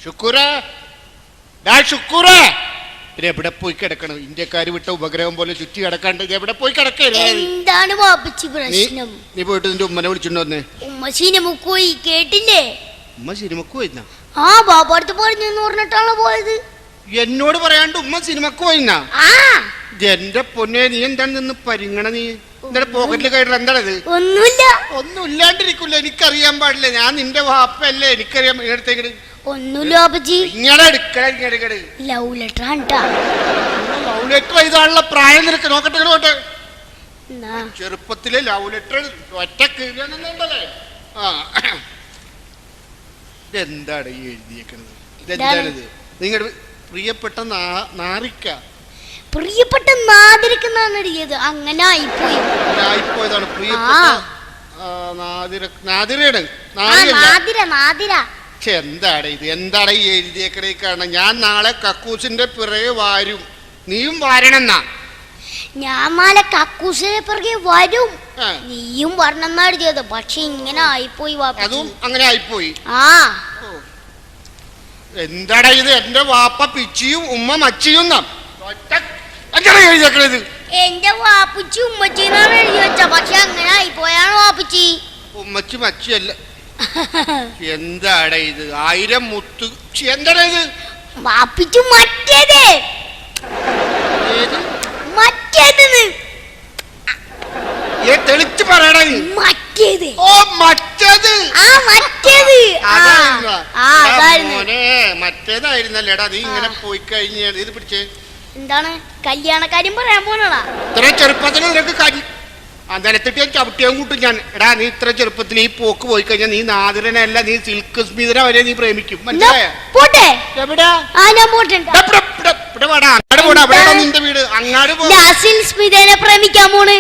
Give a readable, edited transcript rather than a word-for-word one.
ശുക്കൂറേ, ശുക്കൂറ, പിന്നെ എവിടെ പോയി കിടക്കണം? ഇന്ത്യക്കാര് വിട്ട ഉപഗ്രഹം പോലെ ചുറ്റി കിടക്കാണ്ട് എവിടെ പോയി കിടക്കരുത്? എന്താണ് വാപ്പച്ചി പ്രശ്നം? നീ പോയിട്ട് നിന്റെ ഉമ്മനെ വിളിച്ചിട്ടുണ്ടോ? ഉമ്മ സിനിമക്ക് പോയി, കേട്ടില്ലേ? ഉമ്മ സിനിമക്ക് പോയിന്നാ? ആ, ബാബടുത്ത് പറഞ്ഞു പറഞ്ഞിട്ടാണോ പോയത്? എന്നോട് പറയാണ്ട് ഉമ്മ സിനിമക്ക് പോയിന്നാ? ആ, എന്റെ പൊന്നെ, നീ എന്താണ് നിന്ന് പരിങ്ങണ? നീ എന്താ പോക്കറ്റിൽ കയറി? എന്താണത്? ഒന്നുമില്ല. ഒന്നും ഇല്ലാണ്ടിരിക്കില്ല, എനിക്കറിയാൻ പാടില്ല. ഞാൻ നിന്റെ വാപ്പല്ലേ, എനിക്കറിയാം. ഇങ്ങനത്തേക്ക് ഒന്നുമില്ല വാപ്പച്ചി. ഇങ്ങനെ എടുക്കട ലവ് ലെറ്റർ ലവ് ലെറ്റർ എഴുതാനുള്ള പ്രായം നിനക്ക് നോക്കട്ടെ. ഇങ്ങോട്ട് ചെറുപ്പത്തിലെ ലവ് ലെറ്റർ ഒറ്റ കീഴല്ലേ? ആ, ഇതെന്താണ് ഈ എഴുതിയേക്കണത്? ഇതെന്താണിത്? നിങ്ങളുടെ പ്രിയപ്പെട്ട നാരിക്ക, പ്രിയപ്പെട്ട നാദിരക്കെന്നാണ് എഴുതിയത്. അങ്ങനെ ആയിപ്പോയി. ആയിപ്പോയതാണ് പ്രിയപ്പെട്ട നാദിരയാണ്. നാദിര. എന്താണ് ഇത്? എന്താണ് ഈ എഴുതിയേക്കണേ? കാരണം ഞാൻ നാളെ കക്കൂസിന്റെ പിറകെ വാരും, നീയും വാരണെന്നാ. ഞാൻ നാളെ കക്കൂസിന്റെ പിറകെ വരും, നീയും വരണമെന്നാ എഴുതിയത്. പക്ഷെ ഇങ്ങനെ ആയിപ്പോയി. അതും അങ്ങനെ ആയിപ്പോയി. ആ, എന്താടാ ഇത്? എന്റെ വാപ്പ പിച്ചിയും ഉമ്മ മച്ചിയും എഴുതിയേക്കണത്. എന്റെ വാപ്പച്ചി ഉമ്മച്ചിന്നാണ് എഴുതി വെച്ച. പക്ഷെ അങ്ങനെ ആയിപ്പോയാണ് വാപ്പച്ചി. ഉമ്മച്ചി മച്ചിയല്ല. എന്താടാ ഇത്? 1000 മുത്ത്. എന്താടാ ഇത്? വാപ്പിച്ചു മറ്റേത്. തെളിച്ച് പറയണ. മറ്റേത്. ഓ, മറ്റേത്. മോനെ, മറ്റേതായിരുന്നല്ലേടാ. നീ ഇങ്ങനെ പോയി കഴിഞ്ഞ ഇത് പിടിച്ചേ. എന്താണ്? കല്യാണക്കാര്യം പറയാൻ പോണടാ. ഇത്ര ചെറുപ്പത്തിൽ നിനക്ക് നിലത്തിട്ട് ഞാൻ ചവിട്ടിയാൻ കൂട്ടും ഞാൻ. എടാ, നീ ഇത്ര ചെറുപ്പത്തിൽ ഈ പോക്ക് പോയി കഴിഞ്ഞാൽ നീ നാദിരനല്ല, നീ സിൽക്ക് സ്മിതനെ വരെ നീ പ്രേമിക്കും. മനസ്സിലായോ? പ്രേമിക്കാൻ പോണ്.